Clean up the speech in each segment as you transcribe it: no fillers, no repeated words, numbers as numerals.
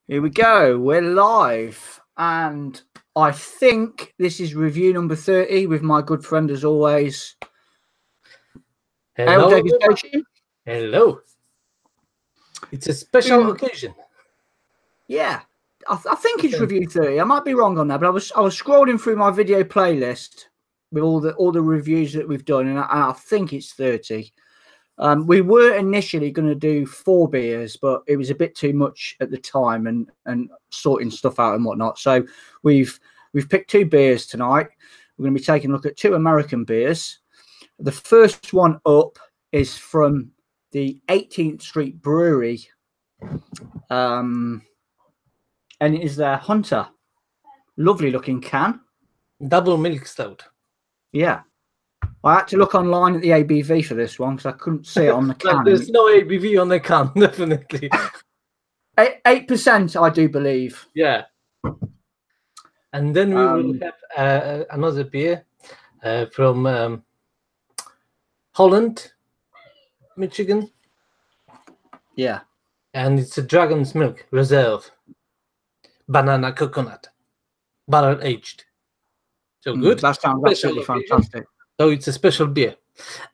Here we go. We're live. And I think this is review number 30 with my good friend, as always, Hello, Degustation. Hello. It's a special occasion. Yeah. I think it's review 30. I might be wrong on that, but I was scrolling through my video playlist with all the reviews that we've done, and I think it's 30. We were initially going to do 4 beers, but it was a bit too much at the time and sorting stuff out and whatnot. So we've picked 2 beers tonight. We're going to be taking a look at 2 American beers. The first one up is from the 18th Street Brewery, and it is their Hunter. Lovely looking can. Double milk stout. Yeah. I had to look online at the ABV for this one because I couldn't see it on the can. There's no ABV on the can, definitely. 8%, I do believe. Yeah. And then we will have another beer from Holland, Michigan. Yeah. And it's a Dragon's Milk Reserve. Banana coconut. Barrel aged. So good. That sounds absolutely fantastic. So it's a special beer.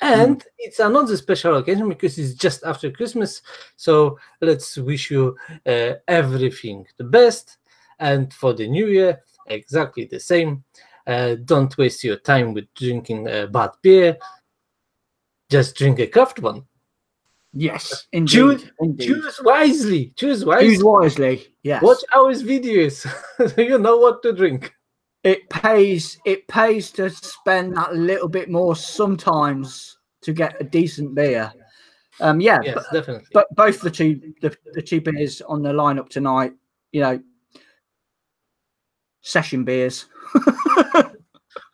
And it's another special occasion because it's just after Christmas. So let's wish you everything the best. And for the new year, exactly the same. Don't waste your time with drinking bad beer. Just drink a craft one. Yes, indeed. Choose wisely. Choose wisely. Choose wisely. Yes. Watch our videos so you know what to drink. It pays to spend that little bit more sometimes to get a decent beer. Yes, definitely. But both the two beers on the lineup tonight, session beers.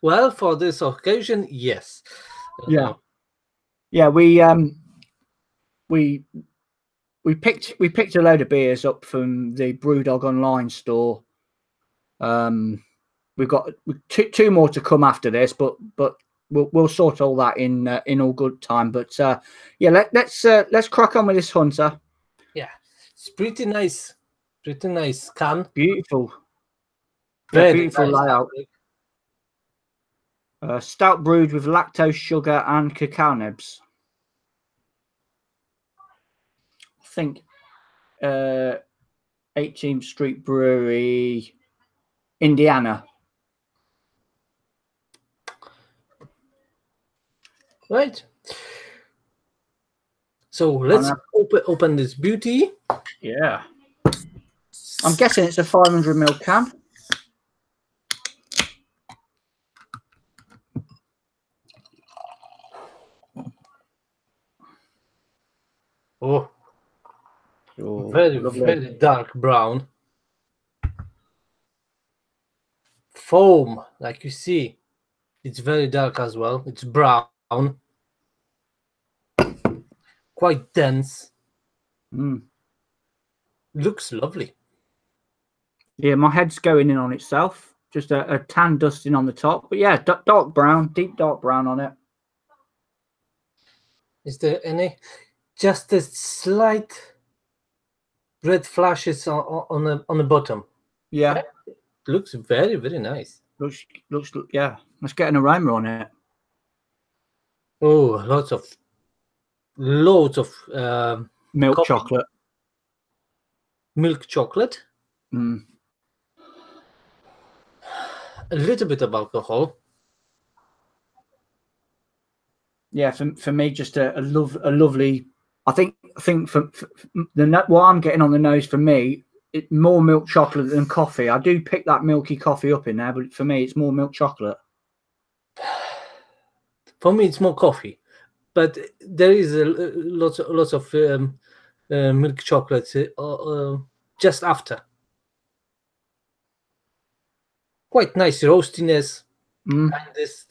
Well, for this occasion, yes. Yeah. We picked a load of beers up from the Brewdog online store. We've got 2 more to come after this, but we'll sort all that in all good time. But let's crack on with this Hunter. Yeah, it's pretty nice can. Beautiful, very beautiful nice layout. Stout brewed with lactose, sugar, and cacao nibs. I think 18th Street Brewery, Indiana. Right. So let's open this beauty. Yeah. I'm guessing it's a 500ml can. Oh, very dark brown. Foam, like you see, it's very dark as well. It's brown, quite dense. Looks lovely. Yeah, my head's going in on itself. Just a tan dusting on the top, but yeah, dark brown, deep dark brown on it. Is there any? Just a slight red flashes on the bottom. Yeah. Looks very, very nice. Looks yeah. Let's get an aroma on it. Oh, loads of milk coffee. chocolate. Milk chocolate. A little bit of alcohol. Yeah, for me, just a lovely. I think for what I'm getting on the nose for me, it's more milk chocolate than coffee. I do pick that milky coffee up in there, but for me, it's more milk chocolate. For me, it's more coffee, but there is lots of milk chocolate just after. Quite nice roastiness, and this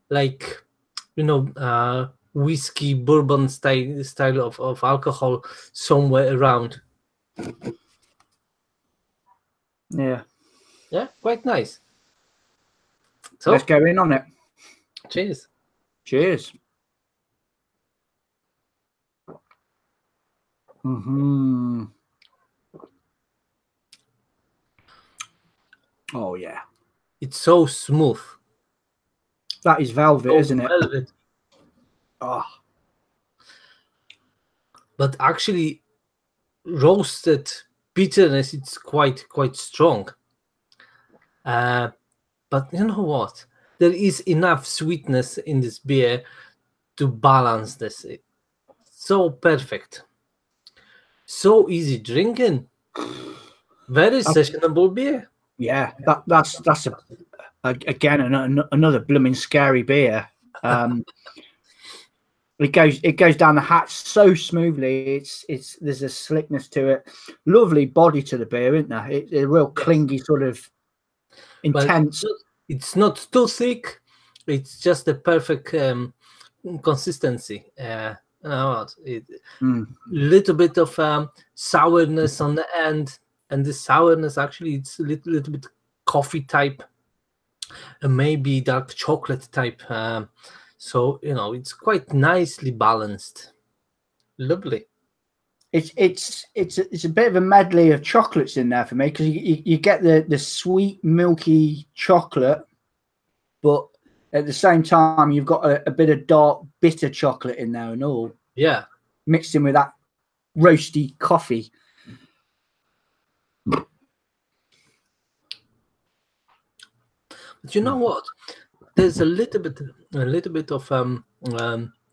like whiskey bourbon style of alcohol somewhere around. Yeah, quite nice. So let's go in on it. Cheers. Cheers. Oh yeah, It's so smooth. that is velvet, isn't it? Velvet. Oh, But actually, roasted bitterness, it's quite strong. But you know what? There is enough sweetness in this beer to balance this. It's so perfect. So easy drinking. Very sessionable beer. yeah, that's again another blooming scary beer. It goes down the hatch so smoothly. It's there's a slickness to it. Lovely body to the beer, isn't there? It's a real clingy sort of intense. But it's not too thick. It's just the perfect consistency. Little bit of sourness on the end, and the sourness actually it's a little bit coffee type, maybe dark chocolate type. So it's quite nicely balanced. Lovely. It's a bit of a medley of chocolates in there for me, because you get the sweet milky chocolate, but at the same time you've got a bit of dark bitter chocolate in there and all. Yeah. Mixed in with that roasty coffee. But you know what? There's a little bit of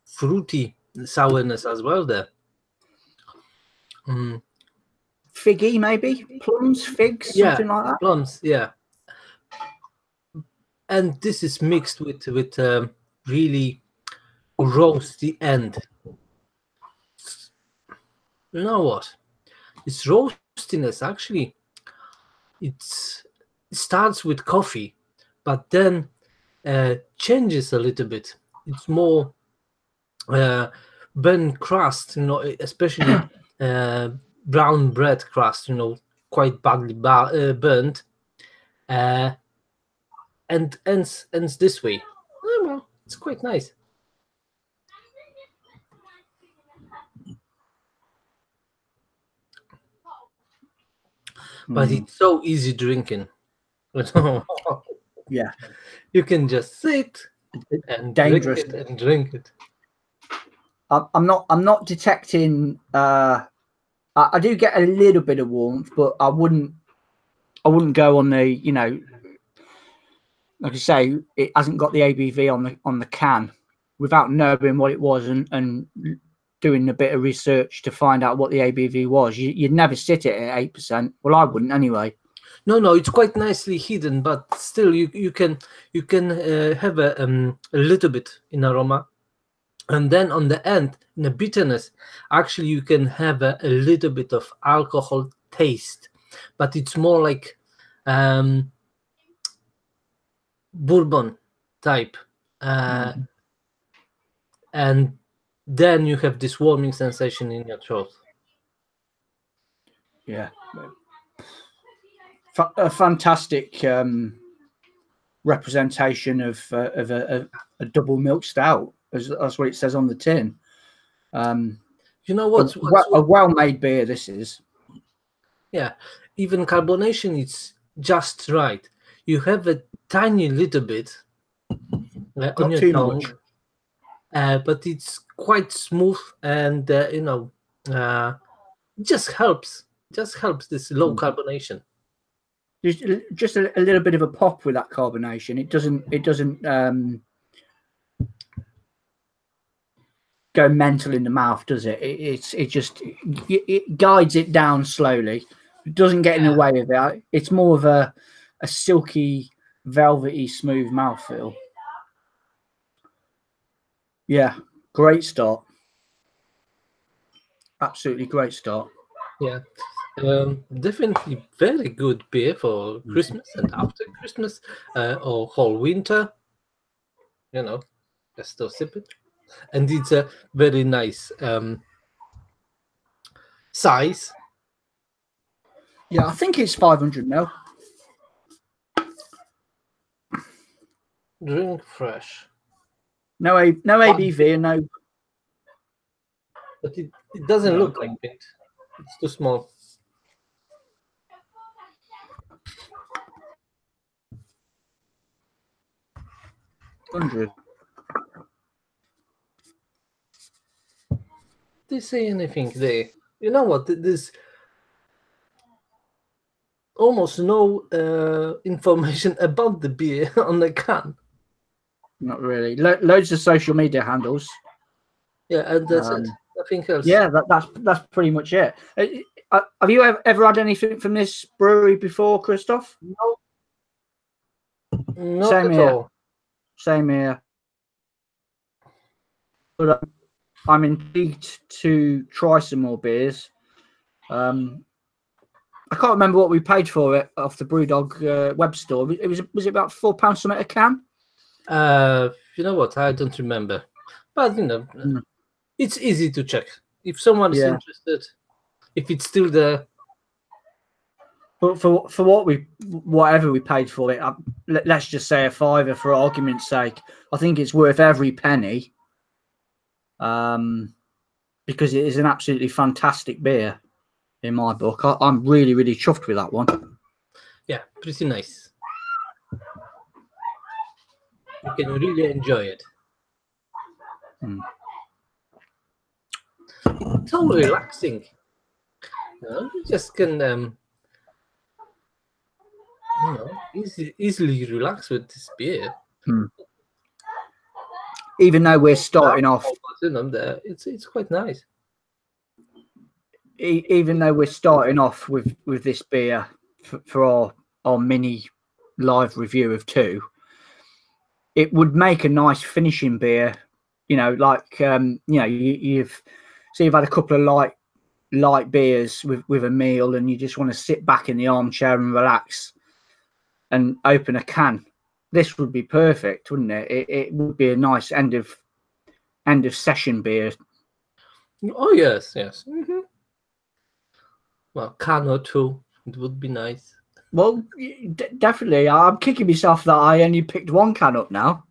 fruity sourness as well there. Figgy, maybe plums, figs, something like that. Plums, yeah. And this is mixed with really roasty end. You know what? This roastiness actually it starts with coffee, but then changes a little bit. It's more burnt crust, especially brown bread crust, quite badly burnt, and ends this way. Oh, well, it's quite nice. But it's so easy drinking. Yeah, you can just sit and dangerous. Drink it. I'm not detecting. I do get a little bit of warmth, but I wouldn't go on the like I say, it hasn't got the ABV on the can without knowing what it was and doing a bit of research to find out what the ABV was. You'd never sit it at 8%. Well, I wouldn't anyway. No, it's quite nicely hidden, but still, you can have a little bit in aroma, and then on the end, in the bitterness, actually you can have a little bit of alcohol taste, but it's more like bourbon type, and then you have this warming sensation in your throat. Yeah. A fantastic representation of a double milk stout, as that's what it says on the tin. You know what's a well-made beer this is. Yeah, even carbonation is just right. You have a tiny little bit on your tongue, but it's quite smooth, and just helps this low carbonation. Just a little bit of a pop with that carbonation. It doesn't go mental in the mouth, does it? It guides it down slowly. It doesn't get in the way of it. It's more of a silky, velvety, smooth mouthfeel. Yeah, great start. Absolutely great start. Yeah. Definitely very good beer for Christmas and after Christmas, or whole winter. Just to sip it, and it's a very nice size. Yeah, I think it's 500 ml. Drink fresh. No ABV and no. But it doesn't look like it. It's too small. 100. They say anything there? You know what? There's almost no information about the beer on the can. Not really. Loads of social media handles. Yeah, and that's it. Nothing else. Yeah, that's pretty much it. Have you ever had anything from this brewery before, Christoph? No. Not Same at here. all. Same here. But I'm intrigued to try some more beers. I can't remember what we paid for it off the Brewdog web store. Was it about £4 something a can? You know what? I don't remember, but it's easy to check if someone is interested. If it's still there. But for whatever we paid for it, let's just say a £5 for argument's sake. I think it's worth every penny. Because it is an absolutely fantastic beer in my book. I'm really, really chuffed with that one. Yeah, pretty nice. You can really enjoy it. It's so relaxing. You just can easily relax with this beer. Even though we're starting off, it's quite nice. Even though we're starting off with this beer for our mini live review of 2, it would make a nice finishing beer. You've had a couple of light beers with a meal, and you just want to sit back in the armchair and relax and open a can. This would be perfect, wouldn't it? It would be a nice end of session beer. Oh yes. Well, can or 2, it would be nice. Well, definitely. I'm kicking myself that I only picked 1 can up now.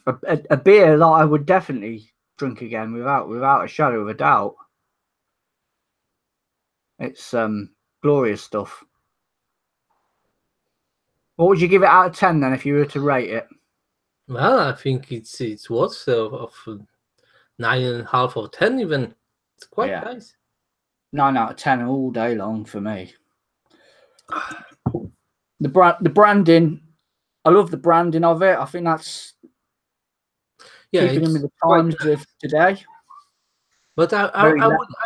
a beer that I would definitely drink again without a shadow of a doubt. It's glorious stuff. What would you give it out of 10 then if you were to rate it? Well, I think it's worth of 9.5 out of 10 even. It's quite nice. 9 out of 10 all day long for me. The branding, I love the branding of it. I think that's keeping in with the times of today. But I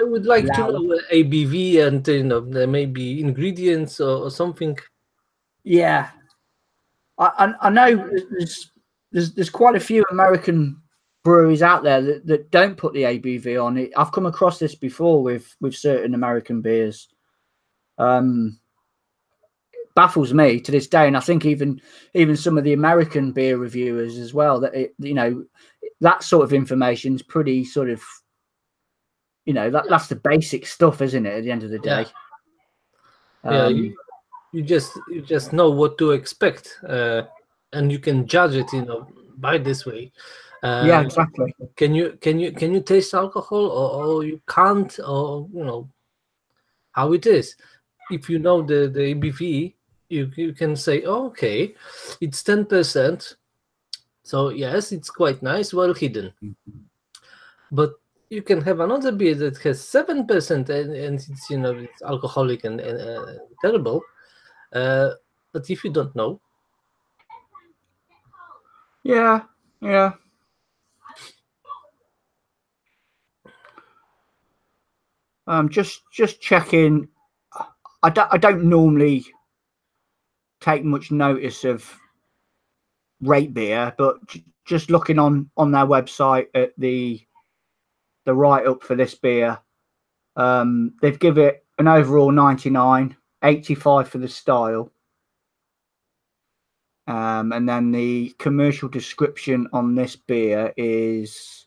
would like to know ABV and there may be ingredients or something. Yeah, I know there's quite a few American breweries out there that don't put the ABV on it. I've come across this before with certain American beers. Baffles me to this day, and I think even some of the American beer reviewers as well, that that sort of information is pretty sort of that's the basic stuff, isn't it, at the end of the day? You just know what to expect, and you can judge it by this way. Yeah, exactly. Can you taste alcohol or you can't, or how it is? If you know the ABV, you can say, oh, okay, it's 10%, so yes, it's quite nice, well hidden. But you can have another beer that has 7% and it's it's alcoholic and terrible. But if you don't know, yeah. Just checking. I don't normally take much notice of rate beer, but just looking on their website at the write up for this beer, they've given it an overall 99, 85 for the style, and then the commercial description on this beer is: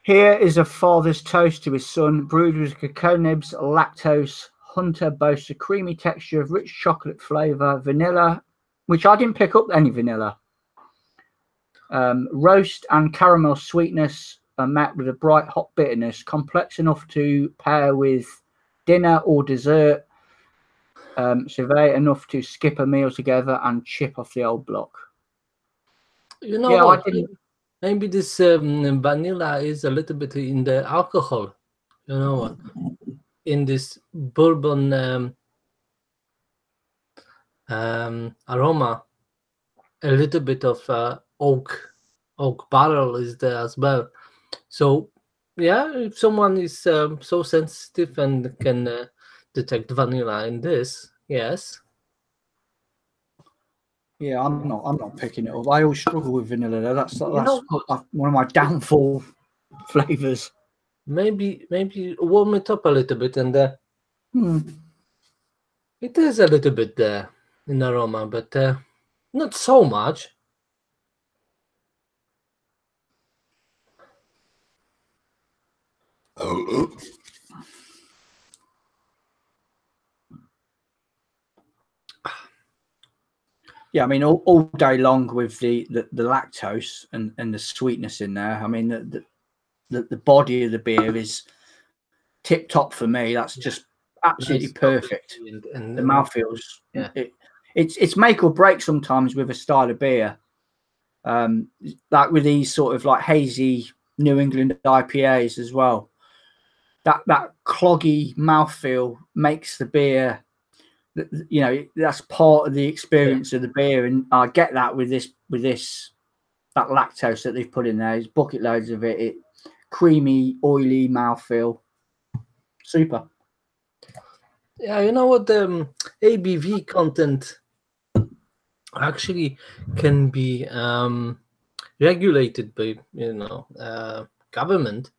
here is a father's toast to his son, brewed with cacao nibs, lactose. Hunter boasts a creamy texture of rich chocolate flavor, vanilla, which I didn't pick up any vanilla. Roast and caramel sweetness are met with a bright hot bitterness, complex enough to pair with dinner or dessert. Survey enough to skip a meal together and chip off the old block. You know Yeah, what? I didn't. Maybe this vanilla is a little bit in the alcohol. You know what? In this bourbon aroma, a little bit of oak barrel is there as well. So yeah, if someone is so sensitive and can detect vanilla in this, yes. Yeah, I'm not picking it up. I always struggle with vanilla. That's know one of my downfall flavors. Maybe warm it up a little bit, and it is a little bit there in aroma, but not so much. Yeah, I mean, all day long with the lactose and the sweetness in there. I mean, the body of the beer is tip top for me. That's just absolutely perfect. And the mouthfeels. Yeah. It's make or break sometimes with a style of beer. Like with these sort of like hazy New England IPAs as well. That cloggy mouthfeel makes the beer. You know, that's part of the experience of the beer, and I get that with this that lactose that they've put in there. There's bucket loads of it. Creamy, oily mouthfeel. Super. Yeah, you know what? The ABV content actually can be regulated by government.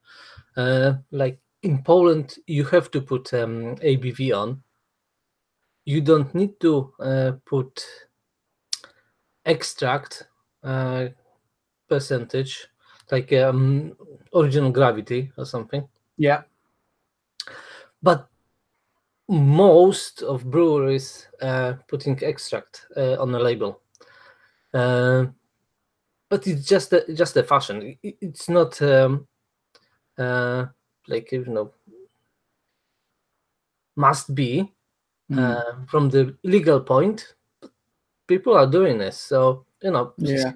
Like in Poland, you have to put ABV on. You don't need to put extract percentage, like original gravity or something. Yeah. But most of breweries putting extract on the label. But it's just a fashion. It's not like must be from the legal point. People are doing this, so Yeah.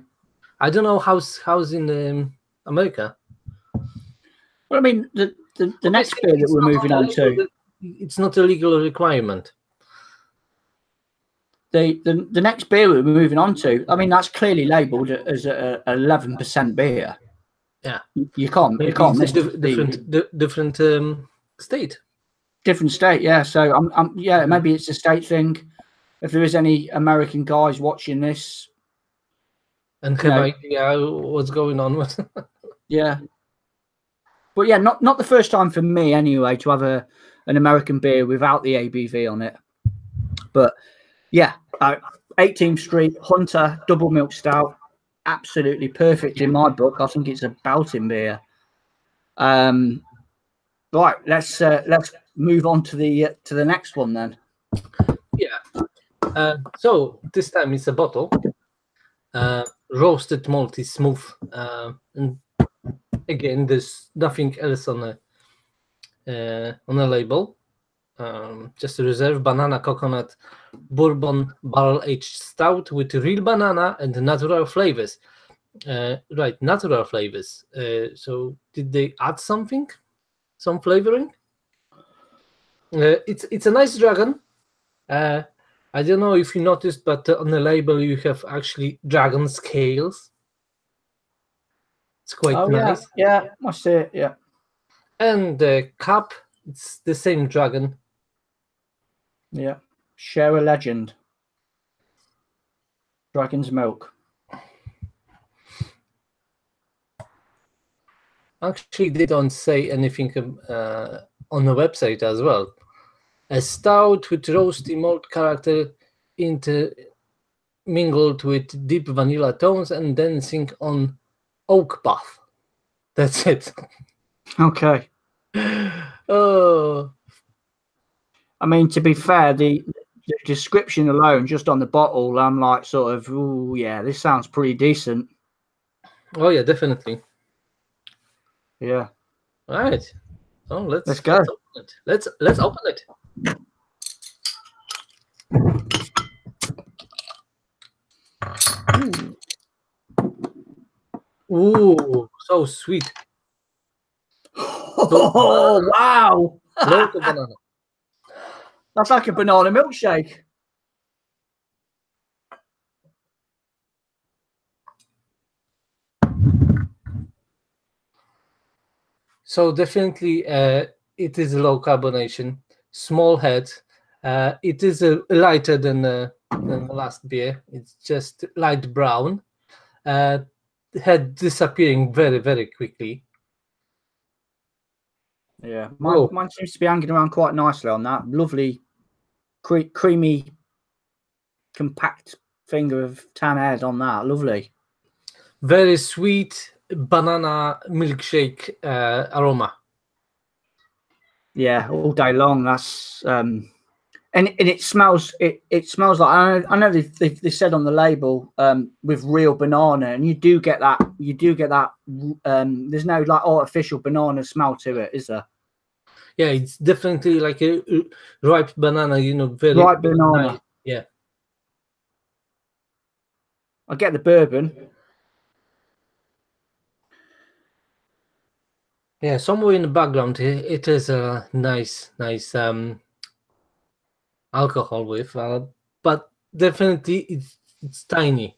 I don't know how's in America. Well, I mean, the next beer that we're moving on to, it's not a legal requirement. The next beer we're moving on to, I mean, that's clearly labelled as a 11% beer. Yeah, you can't miss different state. Different state, yeah. So maybe it's a state thing. If there is any American guys watching this, and have idea what's going on with, yeah. But yeah, not the first time for me anyway to have an American beer without the ABV on it. But yeah, 18th Street Hunter Double Milk Stout, absolutely perfect in my book. I think it's a belting beer. Right, let's move on to the next one then. Yeah. So this time it's a bottle. Roasted malty smooth. And again, there's nothing else on a label. Just a reserve banana coconut bourbon barrel aged stout with real banana and natural flavors. Right, natural flavors. So did they add something? Some flavoring? It's a nice dragon. I don't know if you noticed, but on the label you have actually dragon scales. It's quite nice. Yeah, I see it. Yeah. And the cup, it's the same dragon. Yeah. Share a legend. Dragon's milk. Actually, they don't say anything on the website as well. A stout with roasty malt character mingled with deep vanilla tones and dancing on oak path. That's it. Okay. Oh. I mean, to be fair, the description alone, just on the bottle, I'm like sort of, oh yeah, this sounds pretty decent. Oh yeah, definitely. Yeah. All right. So let's go. Let's open it. Ooh, so sweet. Oh, wow. Lots of banana. That's like a banana milkshake. So definitely, it is low carbonation, small head. It is lighter than the last beer. It's just light brown. Head disappearing very, very quickly. Yeah, mine seems to be hanging around quite nicely on that. Lovely, creamy, compact finger of tan head on that. Lovely. Very sweet banana milkshake aroma. Yeah, all day long. That's and it smells. It smells like I know they said on the label with real banana, and you do get that. You do get that. There's no like artificial banana smell to it, is there? Yeah, it's definitely like a ripe banana. You know, very ripe banana. Nice. Yeah. I get the bourbon. Yeah, somewhere in the background, it is a nice alcohol with, but definitely it's tiny.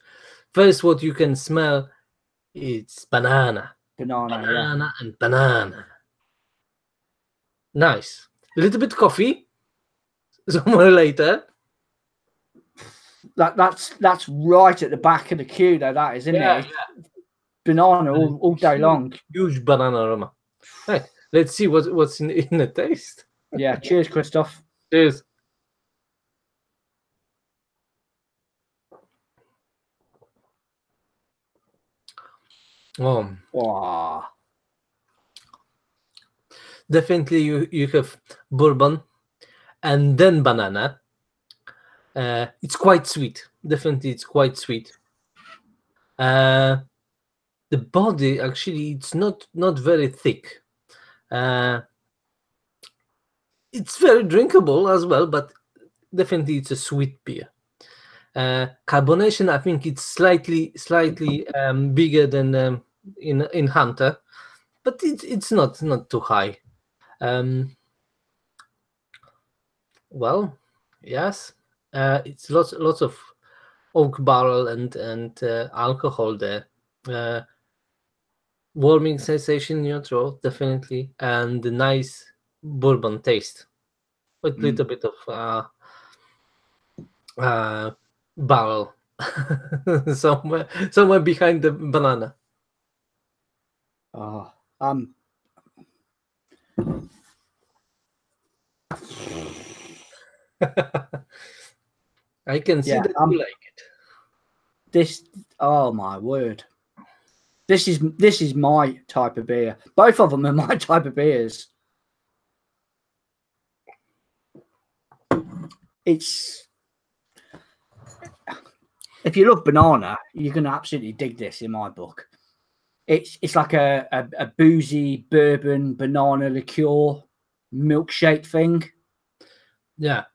First, what you can smell, it's banana, Banana, and banana. Nice. A little bit coffee. Somewhere later. That's right at the back of the queue, though. That is, isn't it? Yeah. Banana all day long. Huge banana aroma. Right. Let's see what's in the taste. Yeah. Cheers, Christoph. Cheers. Oh. Wow. Definitely you have bourbon and then banana. It's quite sweet. Definitely it's quite sweet. The body actually it's not very thick. It's very drinkable as well, but definitely it's a sweet beer. Carbonation, I think it's slightly bigger than in Hunter, but it's not too high. Well, yes, it's lots of oak barrel and alcohol there. Warming sensation in your throat, definitely, and the nice bourbon taste with a little bit of barrel somewhere behind the banana. Oh, I can see that you like it. Oh my word. This is my type of beer. Both of them are my type of beers. It's if you love banana, you're gonna absolutely dig this in my book. It's like a boozy bourbon banana liqueur milkshake thing. Yeah.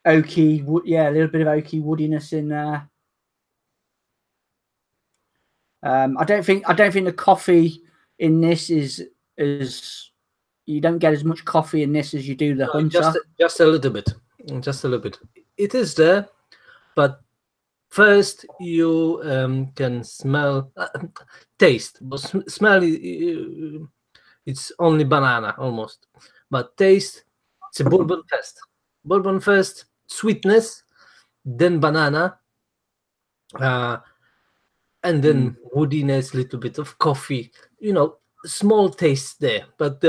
Oaky, yeah, a little bit of oaky woodiness in there. I don't think the coffee in this is as you don't get as much coffee in this as you do the Hunter. Just a little bit, just a little bit. It is there, but first you can smell, taste. But smell, it's only banana almost, but taste, it's a bourbon first. Bourbon first, sweetness, then banana. And then woodiness, little bit of coffee, you know, small taste there, but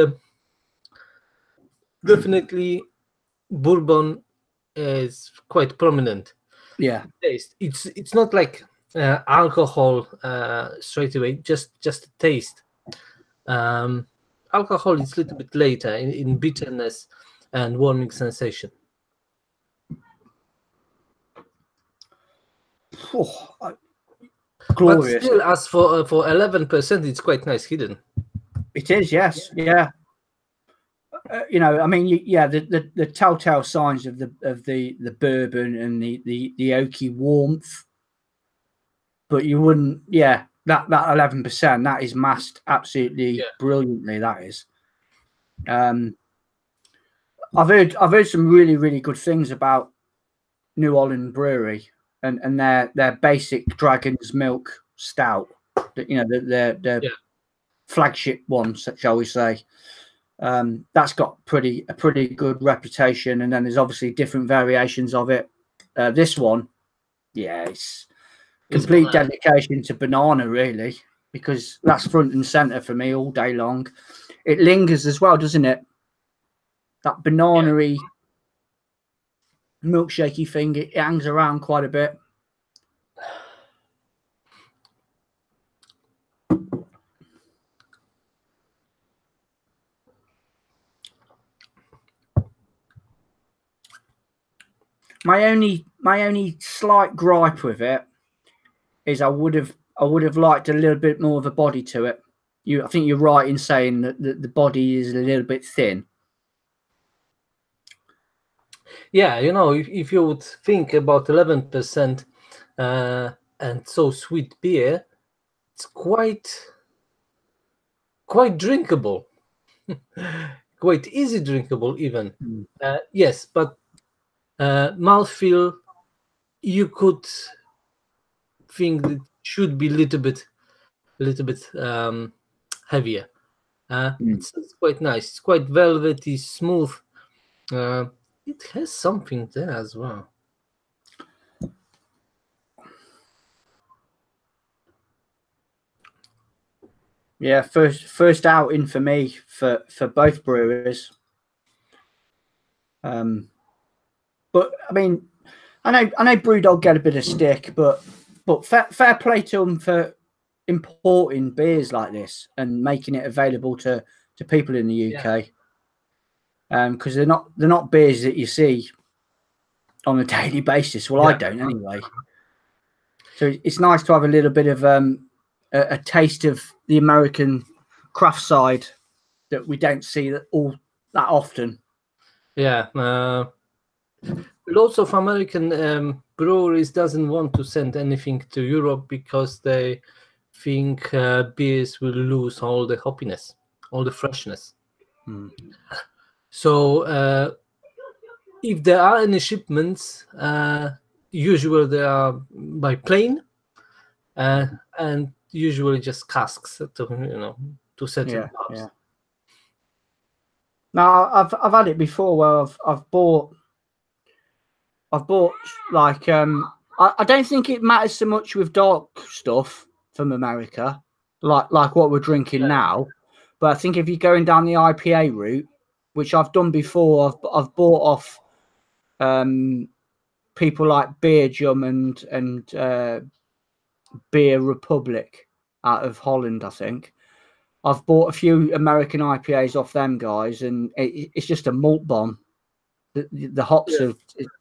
definitely bourbon is quite prominent. Yeah, taste. It's not like alcohol straight away. Just a taste. Alcohol is a little bit later in bitterness and warming sensation. Glorious. But still, as for 11%, it's quite nice hidden. It is, yes, yeah. you know, I mean, the telltale signs of the bourbon and the oaky warmth, but you wouldn't, that 11% that is masked absolutely brilliantly. That is. I've heard some really, really good things about New Holland Brewery and their basic Dragon's Milk Stout. You know, their flagship one, shall we say. That's got a pretty good reputation, and then there's obviously different variations of it. This one, it's complete dedication to banana, really, because that's front and center for me all day long. It lingers as well, doesn't it? That banana-y, milkshakey thing, it hangs around quite a bit. My only slight gripe with it is I would have liked a little bit more of a body to it. I think you're right in saying that the body is a little bit thin. Yeah, you know, if you would think about 11% and so sweet beer, it's quite drinkable, quite easy drinkable even. Yes, but mouthfeel, you could think that should be a little bit heavier. It's quite nice. It's quite velvety, smooth. It has something there as well. Yeah, first outing for me for both brewers. But I mean, I know Brewdog get a bit of stick, but fair play to them for importing beers like this and making it available to people in the UK. Because they're not beers that you see on a daily basis. Well, I don't anyway. So it's nice to have a little bit of a taste of the American craft side that we don't see that often. Yeah, lots of American breweries doesn't want to send anything to Europe because they think beers will lose all the hoppiness, all the freshness. So if there are any shipments, usually they are by plane and usually just casks to set in pubs. Yeah. Now I've had it before where I've bought like I don't think it matters so much with dark stuff from America like what we're drinking now, but I think if you're going down the IPA route, which I've done before, I've bought off people like Beer Jum and Beer Republic out of Holland, I think. I've bought a few American IPAs off them guys, and it's just a malt bomb. The hops are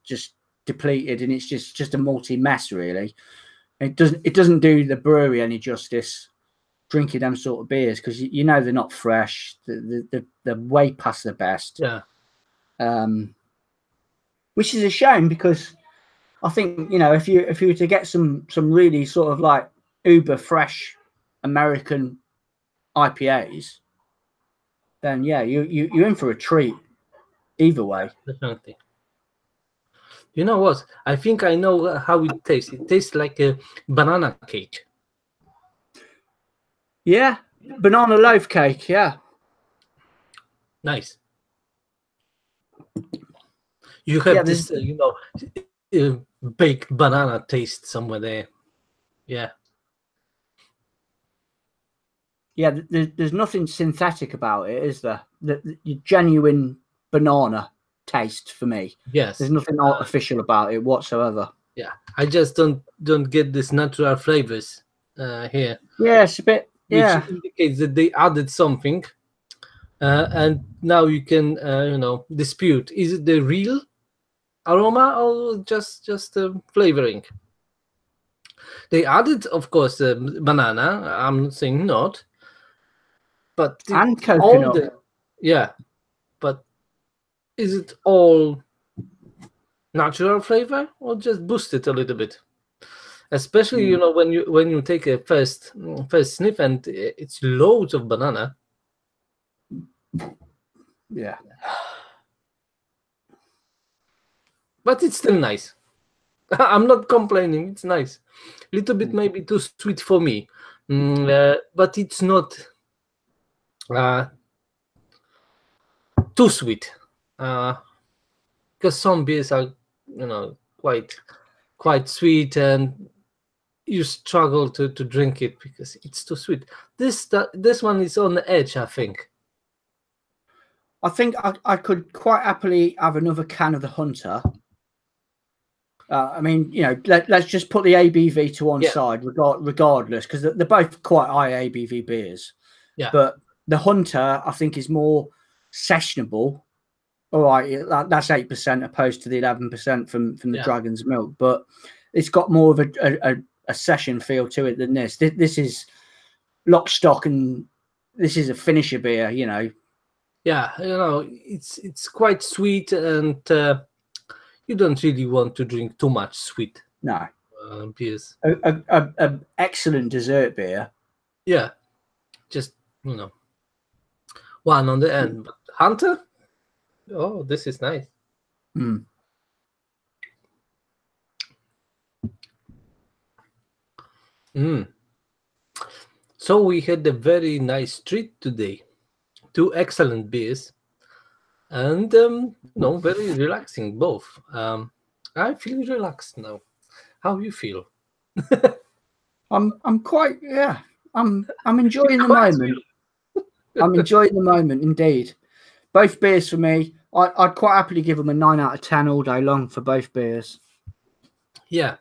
just depleted, and it's just a malty mess, really. It doesn't do the brewery any justice drinking them sort of beers, because you know they're not fresh. They're way past the best. Which is a shame, because I think, you know, if you were to get some really sort of like uber fresh American IPAs, then you're in for a treat either way. Definitely. You know what? I think I know how it tastes. It tastes like a banana cake. Yeah, banana loaf cake. Yeah, nice. You have this, baked banana taste somewhere there. Yeah. Yeah, there's nothing synthetic about it, is there? The genuine banana taste for me. Yes. There's nothing artificial about it whatsoever. Yeah, I just don't get this natural flavors here. Yeah, it's a bit. Which indicates that they added something, and now you can dispute: is it the real aroma or just flavoring? They added, of course, banana. I'm not saying not, but and coconut. but is it all natural flavor or just boosted a little bit? Especially, you know, when you take a first sniff and it's loads of banana. Yeah. But it's still nice. I'm not complaining. It's nice. A little bit maybe too sweet for me, but it's not too sweet. Because some beers are, you know, quite sweet, and you struggle to drink it because it's too sweet. This one is on the edge, I think. I think I could quite happily have another can of the Hunter. I mean, you know, let's just put the ABV to one side, regardless, because they're both quite high ABV beers. Yeah. But the Hunter, I think, is more sessionable. All right, that's 8% opposed to the 11% from the Dragon's Milk, but it's got more of a session feel to it than this. This is lock, stock, and this is a finisher beer, you know. Yeah, you know, it's quite sweet, and you don't really want to drink too much sweet. No. Beers. A excellent dessert beer. Yeah, just, you know, one on the end. But Hunter, oh, this is nice. So we had a very nice treat today. 2 excellent beers, and no, very relaxing both. I feel relaxed now. How you feel? I'm quite, yeah. I'm enjoying the moment. I'm enjoying the moment indeed. Both beers for me. I'd quite happily give them a 9 out of 10 all day long for both beers. Yeah.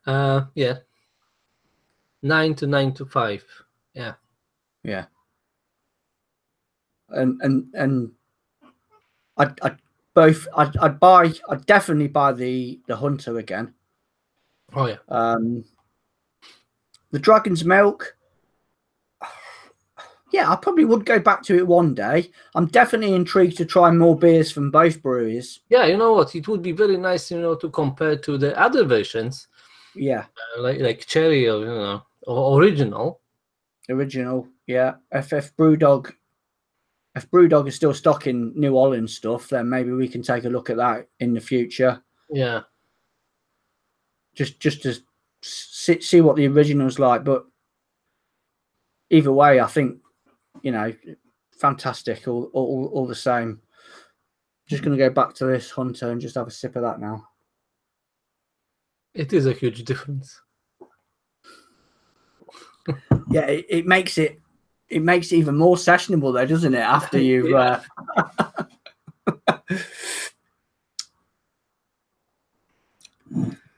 9 to 9.5. Yeah. Yeah. And I'd definitely buy the Hunter again. Oh yeah. The Dragon's Milk. Yeah, I probably would go back to it one day. I'm definitely intrigued to try more beers from both breweries. Yeah, you know what? It would be very nice, you know, to compare to the other versions. Yeah. Like Cherry, or, you know, or Original. Original, yeah. If Brewdog is still stocking New Holland stuff, then maybe we can take a look at that in the future. Yeah. Just to see what the original's like. But either way, I think, you know, fantastic all the same. Just going to go back to this Hunter and just have a sip of that now. It is a huge difference. Yeah, it makes it even more sessionable though, doesn't it? After you've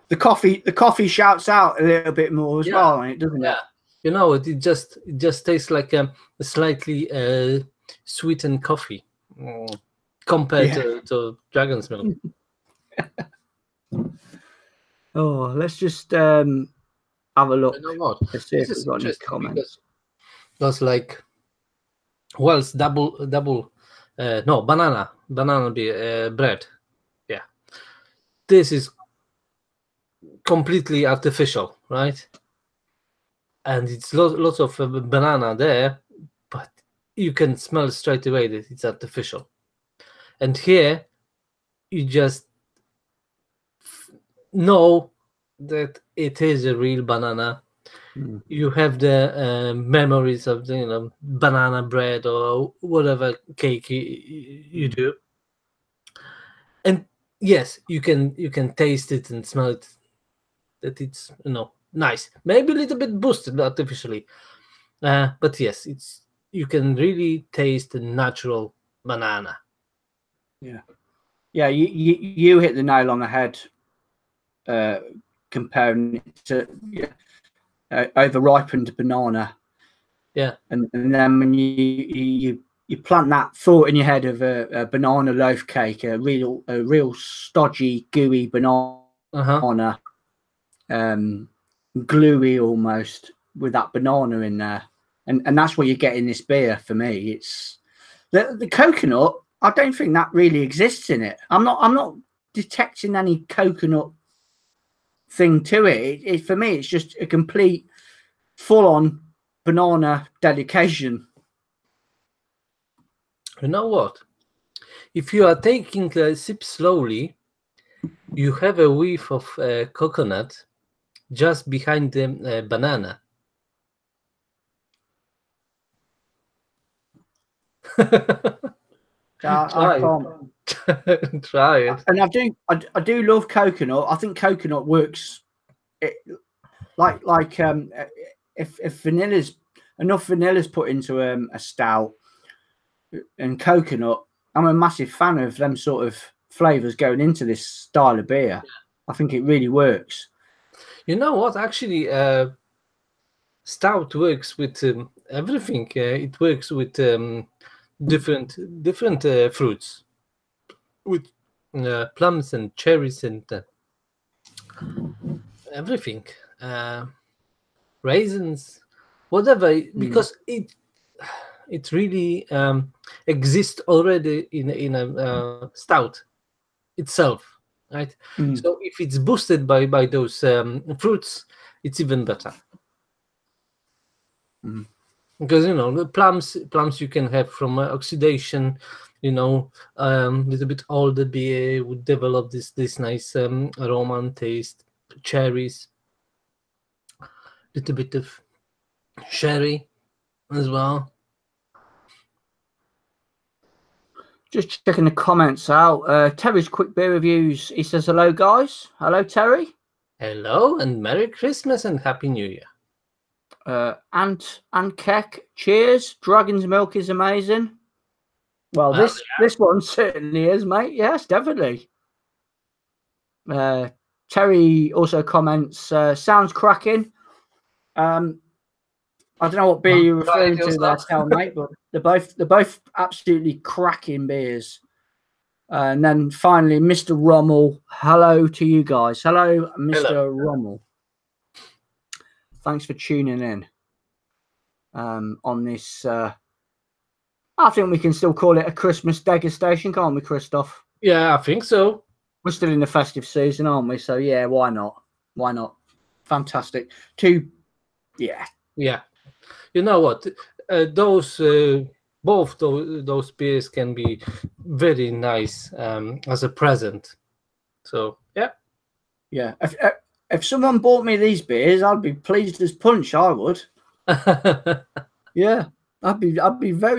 the coffee shouts out a little bit more as well, doesn't it? You know, it just tastes like a slightly sweetened coffee compared to Dragon's Milk. Oh, let's just have a look. You know what? Let's see if we've got any comments. That's like, well, it's double no, banana bread. Yeah, this is completely artificial, right? And it's lots of banana there, but you can smell straight away that it's artificial. And here, you just know that it is a real banana. You have the memories of the, you know, banana bread or whatever cake you do, and yes, you can taste it and smell it, that it's, you know, nice, maybe a little bit boosted artificially, but yes, you can really taste the natural banana. Yeah, you hit the nail on the head, comparing it to over-ripened banana. Yeah, and then when you plant that thought in your head of a banana loaf cake, a real stodgy, gooey banana, gluey almost, with that banana in there, and that's what you get in this beer for me. It's the coconut I don't think that really exists in it. I'm not detecting any coconut thing to it. For me, it's just a complete full-on banana dedication. You know what? If you are taking a sip slowly, you have a whiff of coconut just behind the banana. I can't try it. And I do love coconut. I think coconut works. If enough vanilla's put into a stout and coconut, I'm a massive fan of them sort of flavors going into this style of beer. I think it really works. You know what? Actually, stout works with everything. It works with different fruits, with plums and cherries and everything, raisins, whatever. Because it really exists already in a stout itself, right? So if it's boosted by those fruits, it's even better. Because the plums you can have from oxidation. Little bit older beer would develop this nice aroma and taste. Cherries, little bit of sherry as well. Just checking the comments out. Terry's quick beer reviews. He says hello, guys. Hello, Terry. Hello and Merry Christmas and Happy New Year. And Keck, cheers. Dragon's milk is amazing. Well, this one certainly is, mate. Yes, definitely. Terry also comments, sounds cracking. I don't know what beer you're referring to there, Sal, mate, but they're both absolutely cracking beers. And then finally, Mr. Rommel. Hello to you guys. Hello, Mr. Rommel. Thanks for tuning in on this. I think we can still call it a Christmas degustation, can't we, Christoph? Yeah, I think so. We're still in the festive season, aren't we? So, yeah, why not? Why not? Fantastic. Yeah. You know what? Both those beers can be very nice as a present. So, yeah. Yeah. If someone bought me these beers, I'd be pleased as punch. I would. Yeah, I'd be a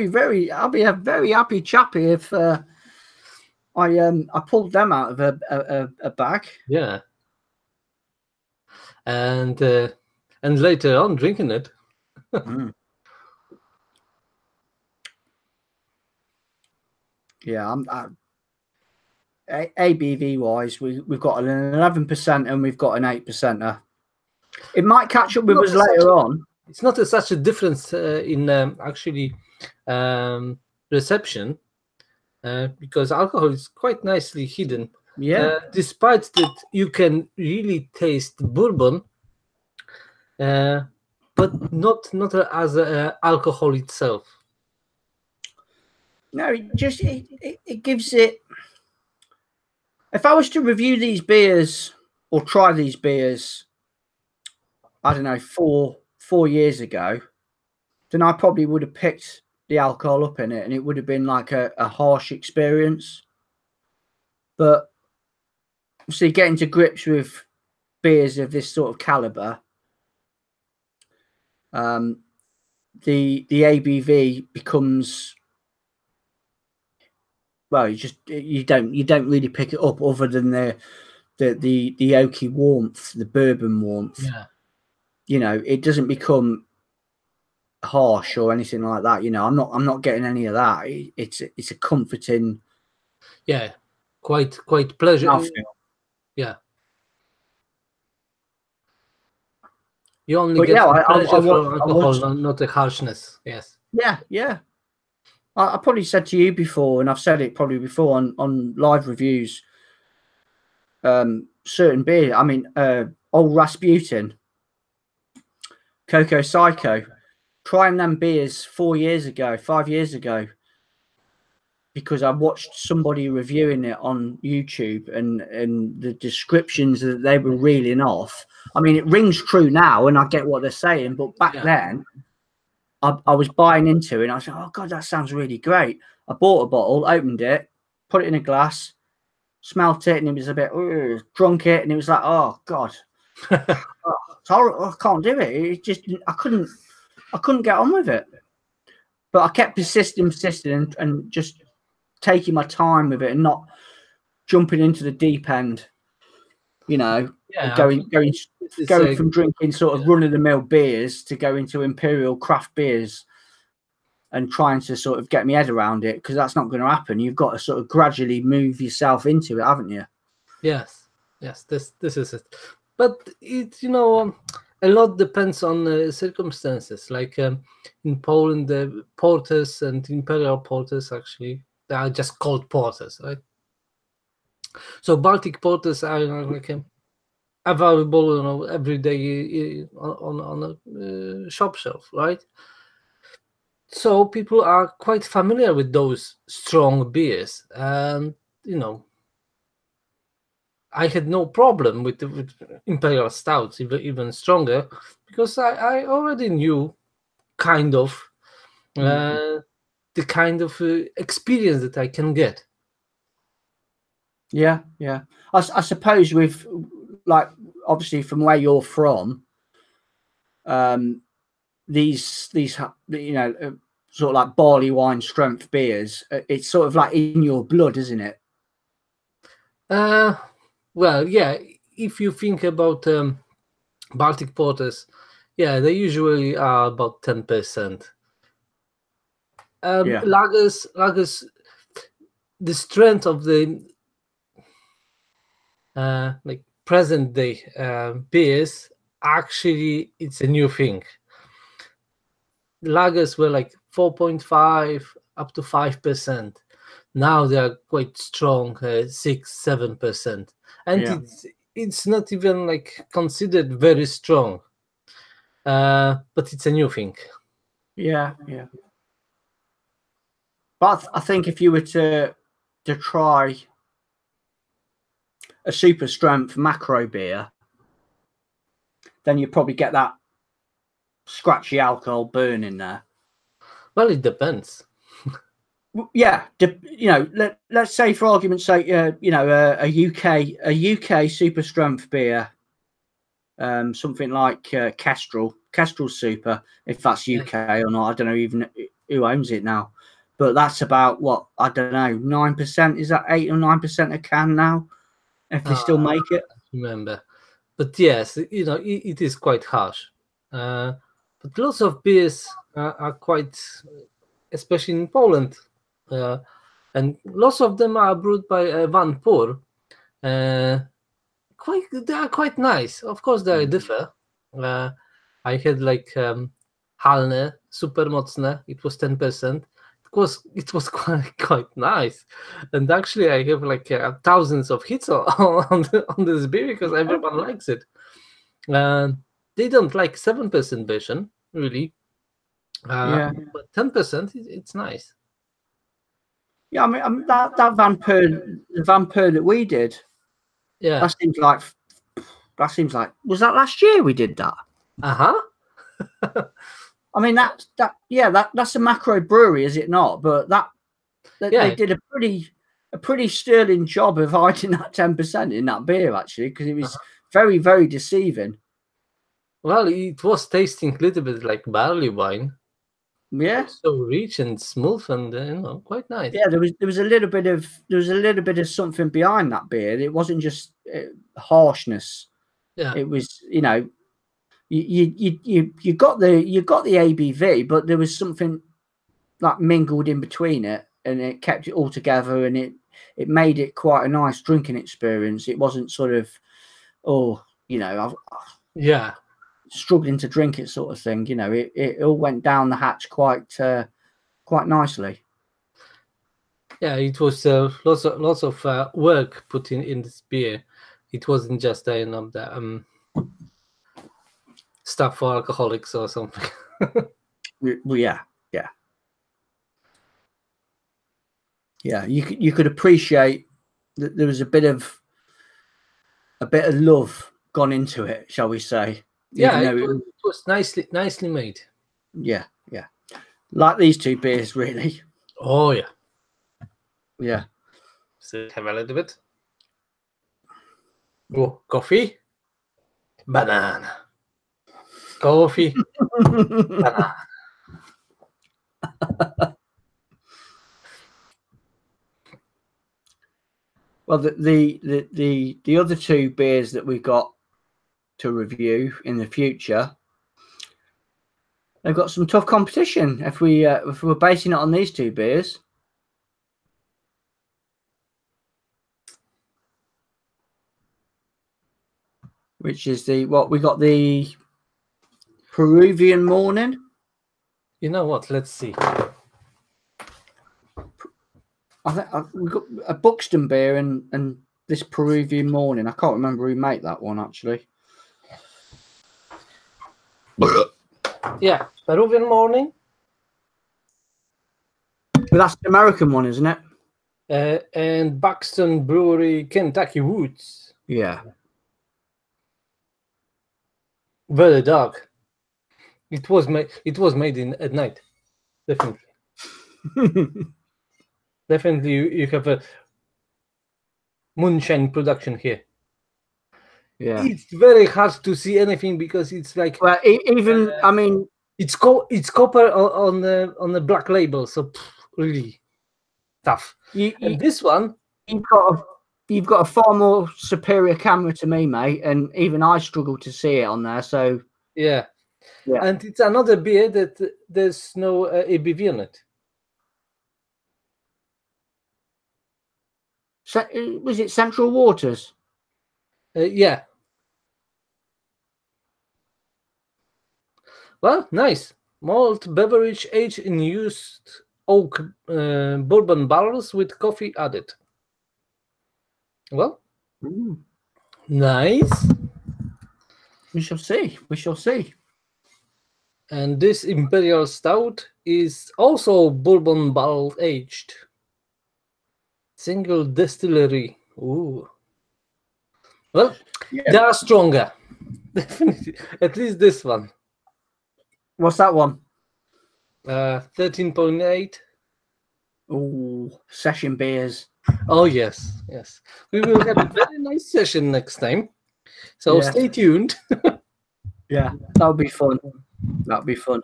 very happy chappy if I pulled them out of a bag. Yeah. And later on drinking it. Yeah, ABV wise, we've got an 11% and we've got an 8%. It might catch up with us later on. It's not such a difference in actually reception because alcohol is quite nicely hidden. Yeah. Despite that, you can really taste bourbon, but not as alcohol itself. No, it gives it. If I was to review these beers or try these beers, I don't know, four years ago, then I probably would have picked the alcohol up in it, and it would have been like a harsh experience. But obviously, getting to grips with beers of this sort of caliber, the ABV becomes. Well, you don't really pick it up other than the oaky warmth, the bourbon warmth. Yeah. It doesn't become harsh or anything like that. I'm not getting any of that. It's a comforting. Yeah, quite pleasure. Yeah. You only get pleasure from alcohol, not the harshness. Yes. Yeah. I probably said to you before, and I've said it probably before on live reviews. Certain beer, I mean, Old Rasputin, Coco Psycho, trying them beers 5 years ago, because I watched somebody reviewing it on YouTube, and the descriptions that they were reeling off. I mean, it rings true now, and I get what they're saying. But back then, I was buying into it, and I was like, "Oh God, that sounds really great." I bought a bottle, opened it, put it in a glass, smelt it, and it was a bit drunk it, and it was like, "Oh God, I can't do it." It just I couldn't get on with it. But I kept persisting, and just taking my time with it and not jumping into the deep end. You know, going from drinking sort of run of the mill beers to going to imperial craft beers, and trying to sort of get my head around it, because that's not going to happen. You've got to sort of gradually move yourself into it, haven't you? Yes. This is it. But it, a lot depends on circumstances. Like in Poland, the porters and imperial porters, actually, they are just called porters, right? So Baltic porters are like available, every day on a shop shelf, right? So people are quite familiar with those strong beers, and I had no problem with imperial stouts, even stronger, because I already knew kind of the kind of experience that I can get. Yeah. I suppose with, like, obviously from where you're from, these sort of like barley wine strength beers, it's sort of like in your blood, isn't it? Well, yeah. If you think about Baltic porters, yeah, they usually are about 10%. Lagers, the strength of the like present day beers, actually, it's a new thing. Lagers were like 4.5 up to 5%. Now they are quite strong, 6-7%, and it's not even like considered very strong. But it's a new thing. Yeah. But I think if you were to try a super strength macro beer, then you probably get that scratchy alcohol burn in there. Well, it depends. Yeah, let's say for argument's sake, a UK super strength beer, something like Kestrel Super, if that's UK or not. I don't know even who owns it now, but that's about what, I don't know, 9%. Is that 8 or 9% a can now? If they still make it, remember. But yes, it is quite harsh. But lots of beers are quite, especially in Poland, and lots of them are brewed by Van Pour. They are quite nice. Of course, they differ. I had like Halne, super mocne. It was 10%. It was quite nice, and actually I have like thousands of hits on this beer because everyone likes it. They don't like 7% version really, but 10% it's nice. Yeah, I mean that Van Peur that we did. Yeah, that seems like was that last year we did that? I mean that's a macro brewery, is it not? But they did a pretty sterling job of hiding that 10% in that beer, actually, because it was very, very deceiving. Well, it was tasting a little bit like barley wine. Yeah, so rich and smooth and quite nice. Yeah, there was a little bit of something behind that beer. It wasn't just harshness. Yeah, it was you got the ABV, but there was something like mingled in between it, and it kept it all together, and it made it quite a nice drinking experience. It wasn't sort of yeah, struggling to drink it sort of thing. It all went down the hatch quite nicely. Yeah, it was lots of work put in this beer. It wasn't just the stuff for alcoholics or something. Well, yeah. Yeah, you could appreciate that there was a bit of love gone into it, shall we say? Yeah, Even though it was nicely made. yeah, like these two beers, really. Oh yeah. Yeah. So have a little bit. Oh, coffee, banana, coffee, banana. Well, the other two beers that we've got to review in the future, they've got some tough competition. If we're basing it on these two beers, which is we got the Peruvian Morning. You know what? Let's see. I think we've got a Buxton beer and this Peruvian Morning. I can't remember who made that one actually. Yeah, Peruvian Morning. But that's the American one, isn't it? And Buxton Brewery, Kentucky Woods. Yeah. Brewdog. It was made at night. Definitely. Definitely, you have a moonshine production here. Yeah. It's very hard to see anything because it's like. Well, even I mean, it's copper on the black label, so really tough. And this one, you've got a far more superior camera to me, mate, and even I struggle to see it on there. So yeah. Yeah. And it's another beer that there's no ABV on it. Was it Central Waters? Yeah. Well, nice. Malt beverage aged in used oak bourbon barrels with coffee added. Well, nice. We shall see. We shall see. And this Imperial Stout is also bourbon barrel aged. Single distillery. Ooh. Well, they are stronger. Definitely. At least this one. What's that one? 13.8. Oh, session beers. Oh, yes. Yes. We will have a very nice session next time. So stay tuned. Yeah, that would be fun. That would be fun.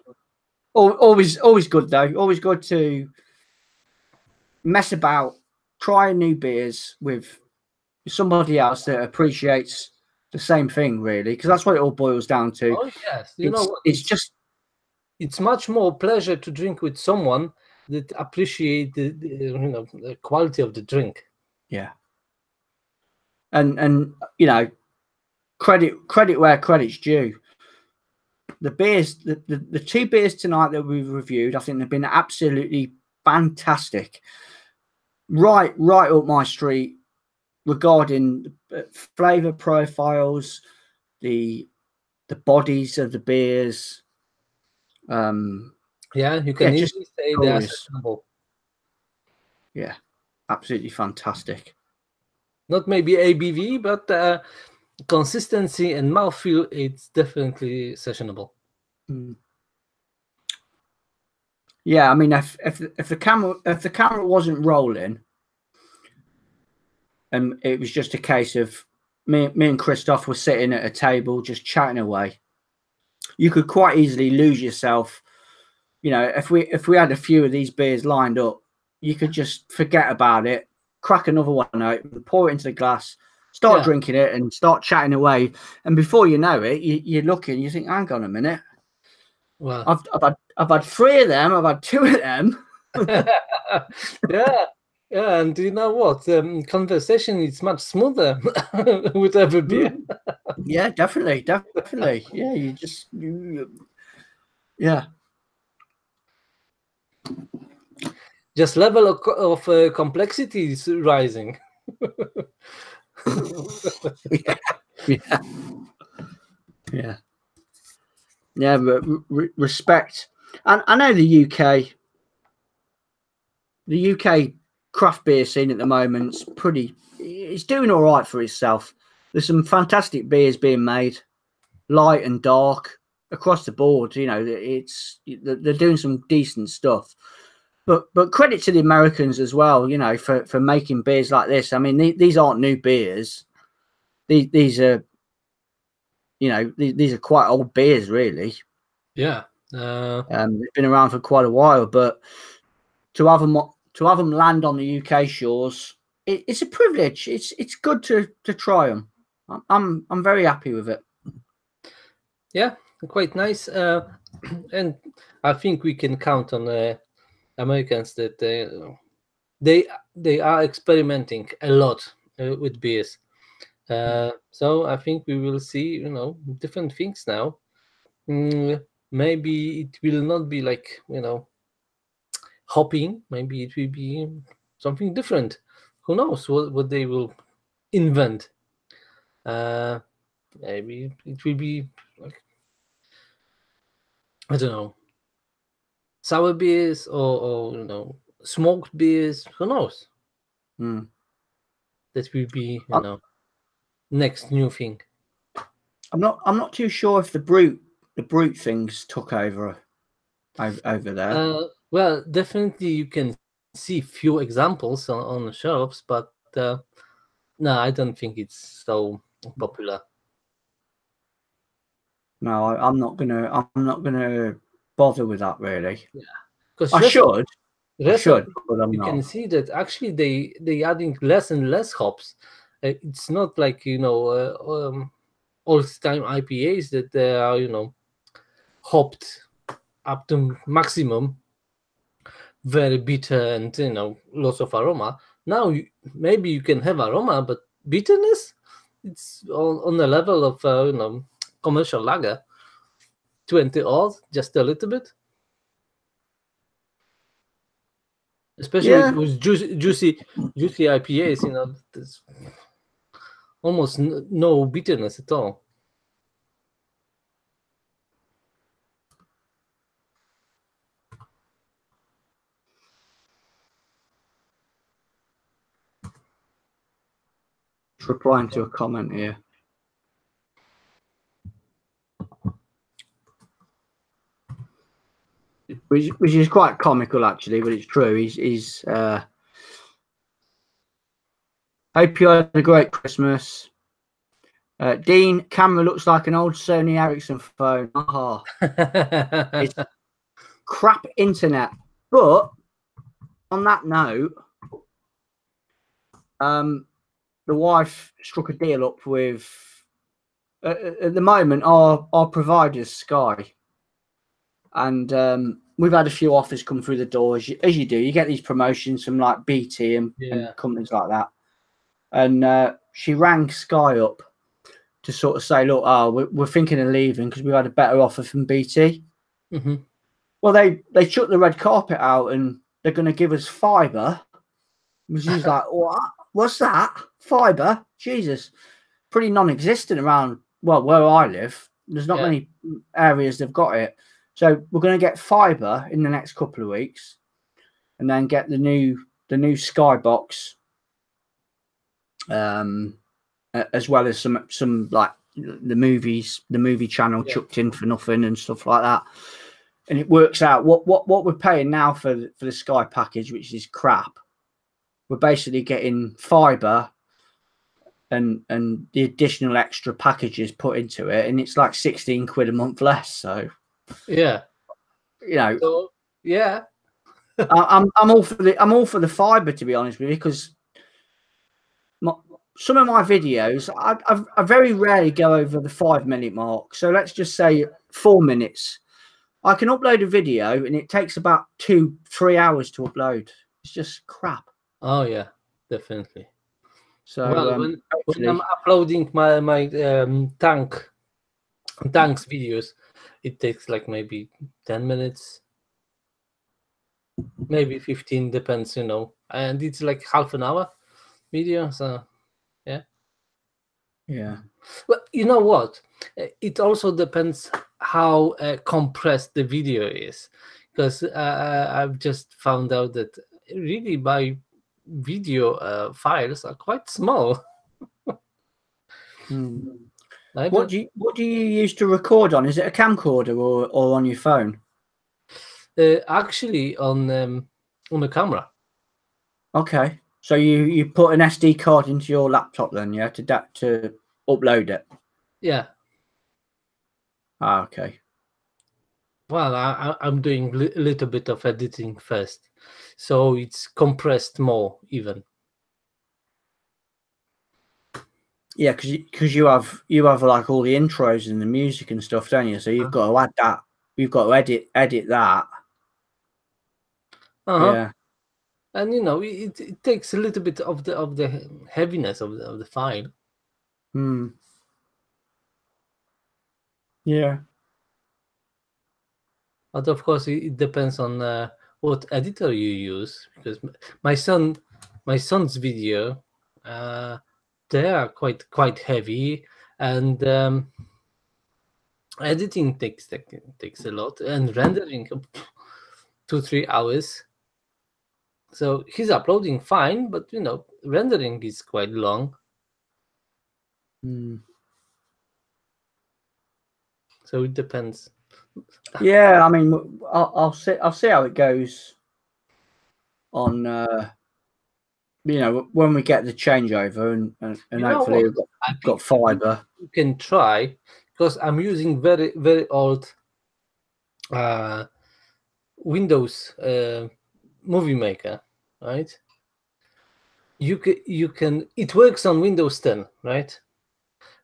Always good, though. Always good to mess about, try new beers with somebody else that appreciates the same thing, really, because that's what it all boils down to. Oh, yes. You know what? It's much more pleasure to drink with someone that appreciate the quality of the drink. Yeah. And you know, credit where credit's due. The beers, the two beers tonight that we've reviewed, I think they've been absolutely fantastic. Right up my street regarding flavor profiles, the bodies of the beers. Yeah, you can easily say they're sustainable. Yeah, absolutely fantastic. Not maybe ABV, but consistency and mouthfeel, it's definitely sessionable. Yeah, I mean, if the camera wasn't rolling, and it was just a case of me and Christoph were sitting at a table just chatting away, you could quite easily lose yourself. You know, if we had a few of these beers lined up, you could just forget about it, crack another one open, pour it into the glass, start drinking it, and start chatting away. And before you know it, you're looking, you think, hang on a minute. Well, I've had 3 of them. I've had 2 of them. yeah, and you know what? Conversation is much smoother with every beer. Yeah, definitely. Yeah, yeah. Just level of complexity is rising. Yeah, but respect. And I know the UK craft beer scene at the moment it's doing all right for itself. There's some fantastic beers being made, light and dark across the board. You know, they're doing some decent stuff. But credit to the Americans as well, you know, for making beers like this. I mean, these aren't new beers. These are, you know, these are quite old beers, really. Yeah. They've been around for quite a while, but to have them land on the UK shores, it's a privilege. It's good to try them. I'm very happy with it. Yeah, quite nice. And I think we can count on Americans that they are experimenting a lot with beers. So I think we will see, you know, different things now. Maybe it will not be like, you know, hopping. Maybe it will be something different. Who knows what they will invent? Maybe it will be like, I don't know, sour beers or you know, smoked beers. Who knows? That will be, you know, next new thing. I'm not too sure if the brute things took over there. Well, definitely you can see few examples on the shelves, but no, I don't think it's so popular. No, I'm not gonna bother with that really. Yeah, because I should, but I'm not. Can see that actually they adding less and less hops. It's not like, you know, all-time IPAs that they are, you know, hopped up to maximum, very bitter and, you know, lots of aroma. Now maybe you can have aroma, but bitterness, it's on the level of you know, commercial lager, 20 odd, just a little bit. Especially with juicy IPAs, you know, there's almost no bitterness at all. Replying to a comment here. Which is quite comical actually, but it's true. He's hope you had a great Christmas. Dean, camera looks like an old Sony Ericsson phone. It's crap internet. But on that note, the wife struck a deal up with at the moment our provider's Sky, and we've had a few offers come through the door as you do. You get these promotions from like BT and companies like that, and she rang Sky up to sort of say, look, we're thinking of leaving because we had a better offer from BT. Mm-hmm. Well, they took the red carpet out and they're going to give us fibre. She's like, what? What's that? Fibre? Jesus. Pretty non-existent around, well, where I live. There's not many areas they've got it. So we're going to get fibre in the next couple of weeks and then get the new Skybox, as well as some like the movie channel chucked in for nothing and stuff like that. And it works out what we're paying now for the Sky package, which is crap. We're basically getting fibre and the additional extra packages put into it, and it's like 16 quid a month less. So yeah, you know, so, yeah, I'm all for the fibre, to be honest with you, because some of my videos I very rarely go over the 5-minute mark. So let's just say 4 minutes. I can upload a video and it takes about 2-3 hours to upload. It's just crap. Oh yeah, definitely. So well, when I'm uploading my tanks videos, it takes like maybe 10 minutes, maybe 15, depends, you know, and it's like half an hour video. So yeah. Well, you know what? It also depends how compressed the video is, because I've just found out that really by video files are quite small. What do you use to record on? Is it a camcorder or on your phone? Actually, on a camera. Okay, so you put an SD card into your laptop then, yeah, to upload it. Yeah. Ah, okay. Well, I'm doing a little bit of editing first, so it's compressed more even. Yeah, because you have like all the intros and the music and stuff, don't you? So you've got to add that. You've got to edit that. Yeah. And it takes a little bit of the heaviness of the file. Yeah. But of course, it depends on what editor you use. Because my son's video, they are quite heavy, and editing takes a lot, and rendering 2-3 hours. So he's uploading fine, but rendering is quite long. So it depends. Yeah, I mean, I'll see how it goes on. When we get the changeover and hopefully we've got fiber. You can try, because I'm using very, very old Windows Movie Maker, right? You can it works on Windows 10, right?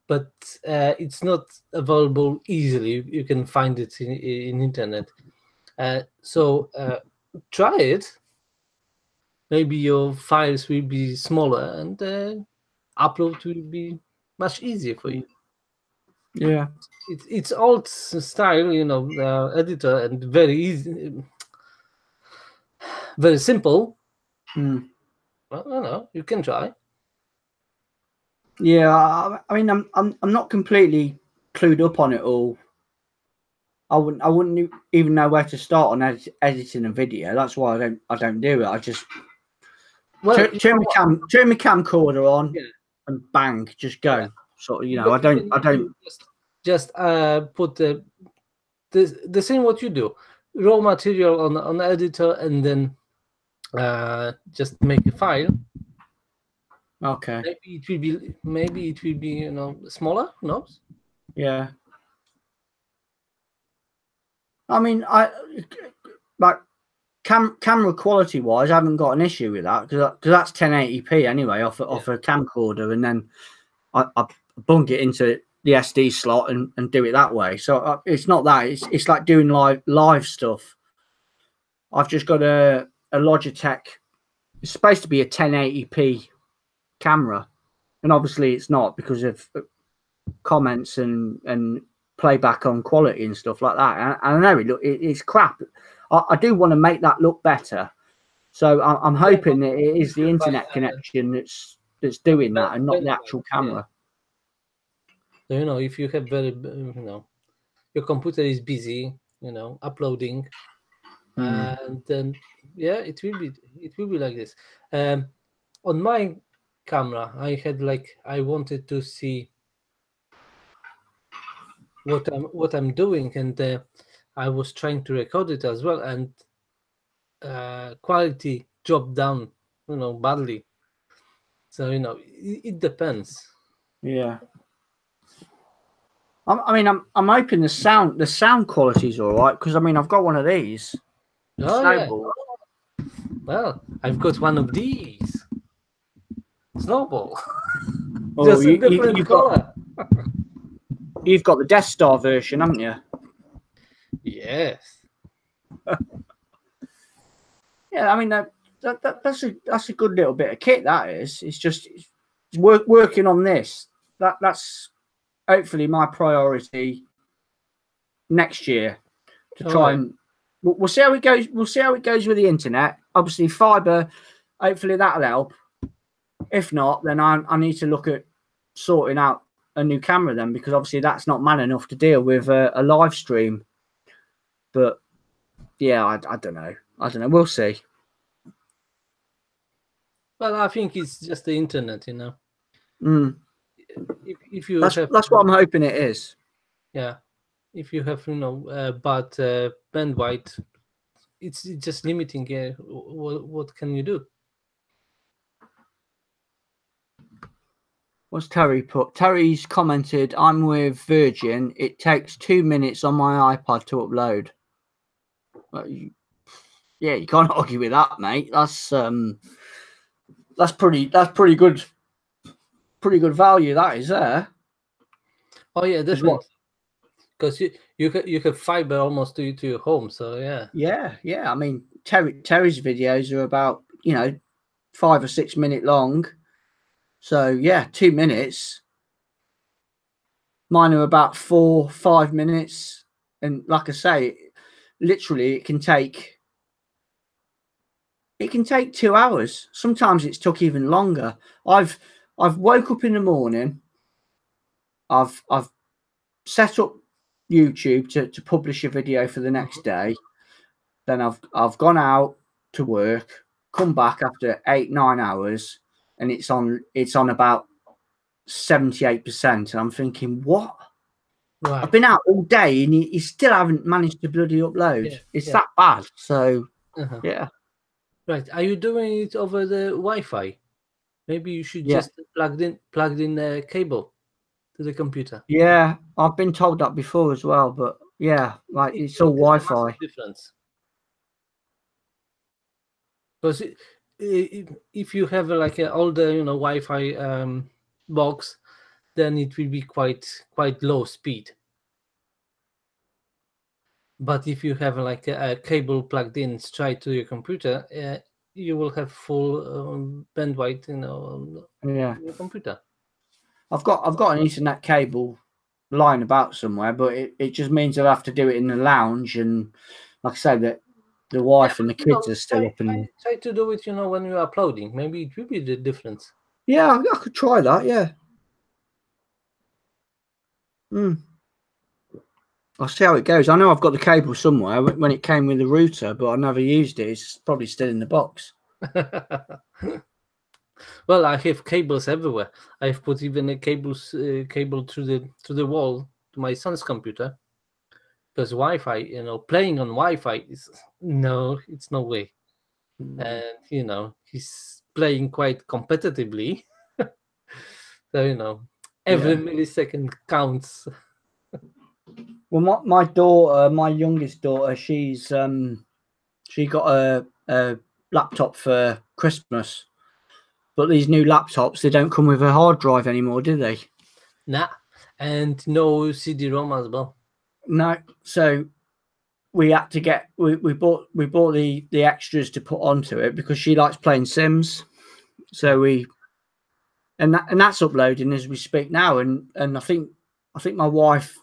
But it's not available easily. You can find it in internet. So try it. Maybe your files will be smaller, and upload will be much easier for you. Yeah, it's old style, editor, and very easy, very simple. Well, you can try. Yeah, I mean, I'm not completely clued up on it all. I wouldn't even know where to start on editing a video. That's why I don't do it. I just turn my camcorder on, and bang, just go. Yeah. So I don't just put the same what you do, raw material on the editor, and then just make a file. Okay. Maybe it will be smaller. Who knows? Yeah. I mean, like camera quality wise, I haven't got an issue with that because that's 1080p anyway off a camcorder, and then I bung it into the SD slot and do it that way. So it's not that. It's like doing live stuff. I've just got a Logitech. It's supposed to be a 1080p camera, and obviously it's not because of comments and playback on quality and stuff like that. And I know it's crap. I do want to make that look better, so I'm hoping that it is the internet connection that's doing that and not the actual camera. So if you have very your computer is busy, uploading, and then it will be like this. On my camera, I had I wanted to see what I'm doing, and I was trying to record it as well, and quality dropped down, badly. So it depends. Yeah. I mean, I'm hoping the sound quality is all right, because I mean I've got one of these. Snowball. Yeah. Well, I've got one of these. Snowball. Just a different color. You've got the Death Star version, haven't you? Yes. Yeah, I mean that's a good little bit of kit. That is. It's just working on this. That's hopefully my priority next year to try and we'll see how it goes. We'll see how it goes with the internet. Obviously, fiber. Hopefully that'll help. If not, then I need to look at sorting out a new camera then, because obviously that's not man enough to deal with a live stream. But yeah, I don't know. We'll see. Well, I think it's just the internet, you know. Mm. If you That's have, what I'm hoping it is. yeah, if you have, bad bandwidth, it's just limiting. What can you do? What's Terry put? Terry's commented, I'm with Virgin. It takes 2 minutes on my iPad to upload. Well, yeah, you can't argue with that, mate. That's pretty good. Pretty good value that is there. Oh yeah, definitely. Because you have fiber almost to your home, so yeah. Yeah. I mean, Terry's videos are about 5 or 6 minute long. So yeah, 2 minutes. Mine are about 4-5 minutes, and like I say, literally it can take 2 hours. Sometimes it's took even longer. I've woke up in the morning. I've set up YouTube to publish a video for the next day. Then I've gone out to work, come back after 8-9 hours, and it's on about 78%. And I'm thinking, what? Right. I've been out all day and you still haven't managed to bloody upload. It's that bad. So yeah. Right. Are you doing it over the Wi-Fi? Maybe you should just plugged in a cable to the computer. Yeah, I've been told that before as well, but yeah, like it's all Wi-Fi. Difference. Because if you have like an older, Wi-Fi box, then it will be quite low speed. But if you have like a cable plugged in straight to your computer, you will have full bandwidth, on your computer. I've got an Ethernet cable lying about somewhere, but it just means I'll have to do it in the lounge, and like I say, that the wife and the kids are still up. And try to do it, when you're uploading. Maybe it will be the difference. Yeah, I could try that. Yeah. I'll see how it goes. I know I've got the cable somewhere when it came with the router, but I never used it. It's probably still in the box. Well, I have cables everywhere. I've put even a cable through the wall to my son's computer, because Wi-Fi, playing on Wi-Fi it's no way. And he's playing quite competitively, so every millisecond counts. Well, my daughter, my youngest daughter, she got a laptop for Christmas, but these new laptops, they don't come with a hard drive anymore, do they? Nah, and no CD-ROM as well. No, so we had to get we bought the extras to put onto it because she likes playing Sims. So that's uploading as we speak now, and I think my wife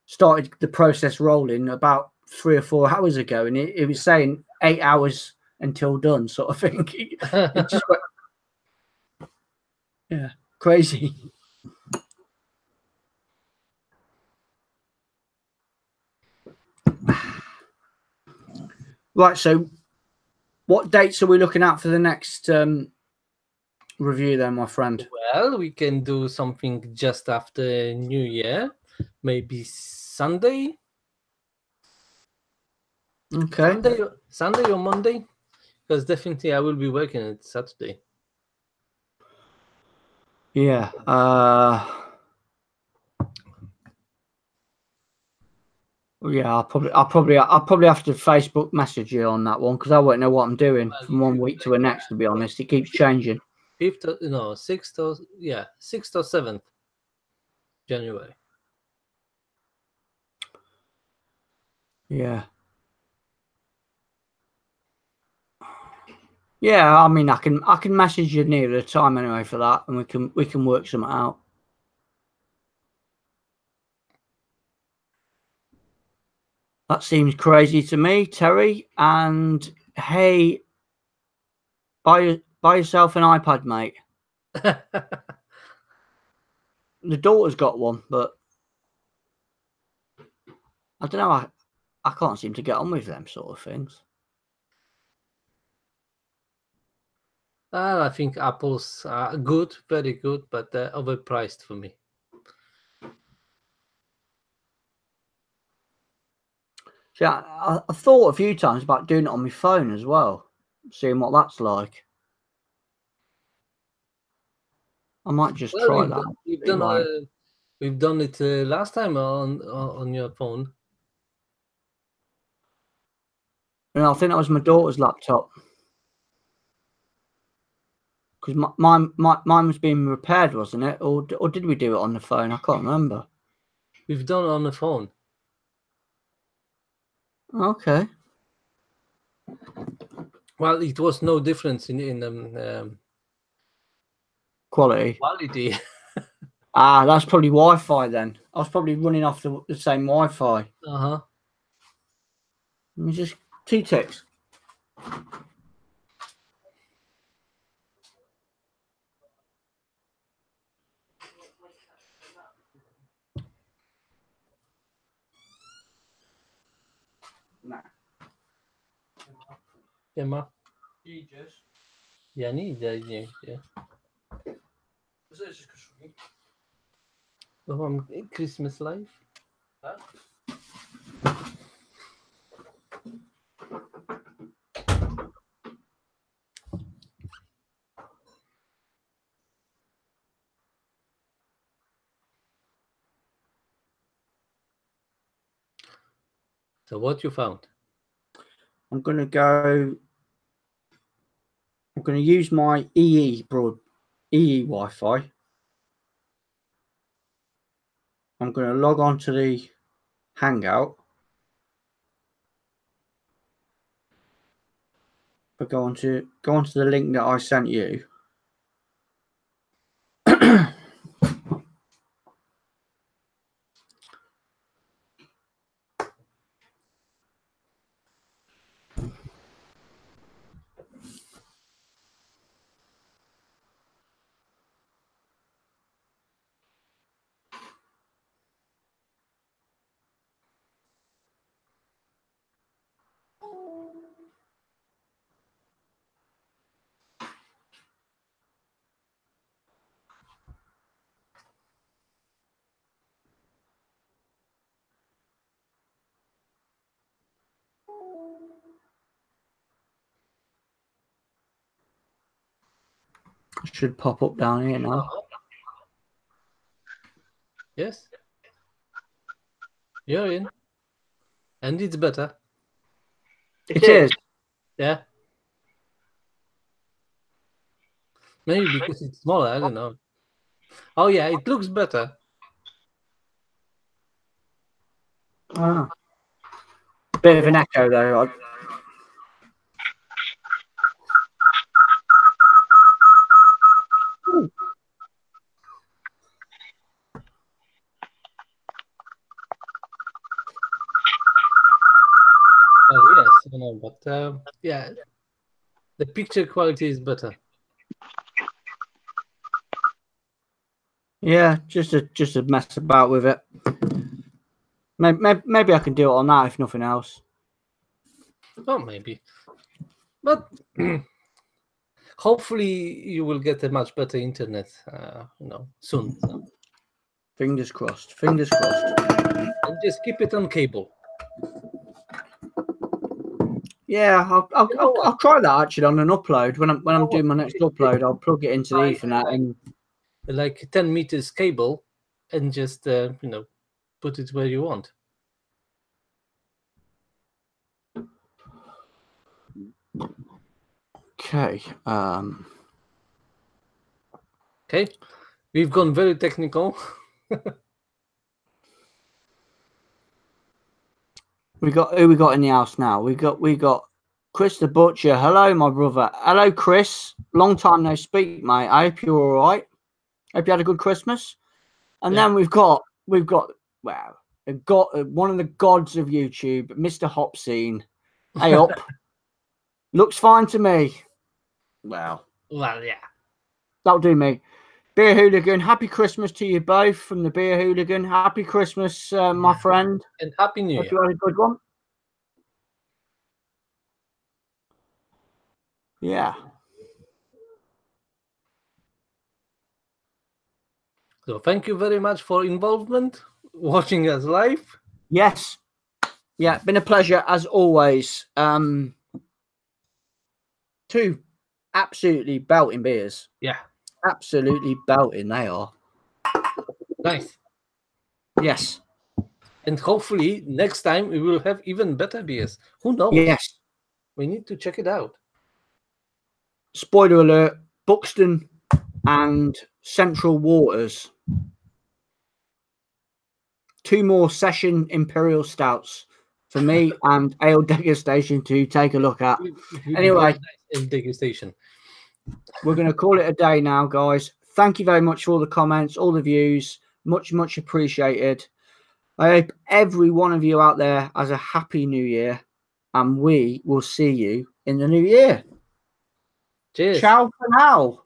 started the process rolling about 3 or 4 hours ago, and it was saying 8 hours until done, sort of thing. It just went, yeah, crazy. Right, so what dates are we looking at for the next review then, my friend? Well, we can do something just after New Year, maybe Sunday. Okay. Sunday or Monday, because definitely I will be working on Saturday. Yeah. Yeah, I'll probably have to Facebook message you on that one because I won't know what I'm doing from 1 week to the next. To be honest, it keeps changing. 6th or 7th January. Yeah. Yeah, I mean, I can message you near the time anyway for that, and we can work something out. That seems crazy to me, Terry. And hey, buy yourself an iPad, mate. The daughter's got one, but I don't know. I can't seem to get on with them sort of things. I think apples are good, very good, but overpriced for me. Yeah, I thought a few times about doing it on my phone as well, seeing what that's like. I might just try that. We've done it last time on your phone. And I think that was my daughter's laptop. Because mine was being repaired, wasn't it? Or did we do it on the phone? I can't remember. We've done it on the phone. Okay. Well, it was no difference in Quality. That's probably Wi-Fi then. I was probably running off the same Wi-Fi. Uh-huh. Let me just 2 ticks. Nah. Emma? Jesus. Ja, niet. Ja. Waarom Christmas live? Huh? So what you found? I'm going to use my EE Wi-Fi. I'm going to log on to the Hangout. But go onto the link that I sent you. Should pop up down here now. Yes. You're in. And it's better. It is. Yeah. Maybe because it's smaller, I don't know. Oh yeah, it looks better. Bit of an echo though. Oh yes, I know, but yeah, the picture quality is better. Yeah, just to mess about with it. Maybe I can do it on that if nothing else. Oh, maybe. But hopefully you will get a much better internet, soon. Fingers crossed. Fingers crossed. And just keep it on cable. Yeah, I'll try that actually on an upload when I'm doing my next upload. I'll plug it into the Ethernet and like 10 meters cable, and just put it where you want. Okay. Okay, we've gone very technical. We got in the house now. We got Chris the Butcher. Hello, my brother. Hello, Chris. Long time no speak, mate. I hope you're all right. Hope you had a good Christmas. And then we've got one of the gods of YouTube, Mr. Hopscene. Hey up. Looks fine to me. Well, yeah. That'll do me. Beer Hooligan, happy Christmas to you both from the Beer Hooligan. Happy Christmas, my friend. And Happy New Year. Hope you had a good one. Yeah. So thank you very much for involvement, watching us live. Yes. Yeah, been a pleasure as always. Two absolutely belting beers. Yeah. Absolutely belting they are. Nice. Yes. And hopefully next time we will have even better beers. Who knows? Yes. We need to check it out. Spoiler alert, Buxton and Central Waters. 2 more session Imperial Stouts for me and Ale Degustation to take a look at. Anyway, Degustation. We're going to call it a day now, guys. Thank you very much for all the comments, all the views. Much, much appreciated. I hope every one of you out there has a happy new year, and we will see you in the new year. Cheers. Ciao for now.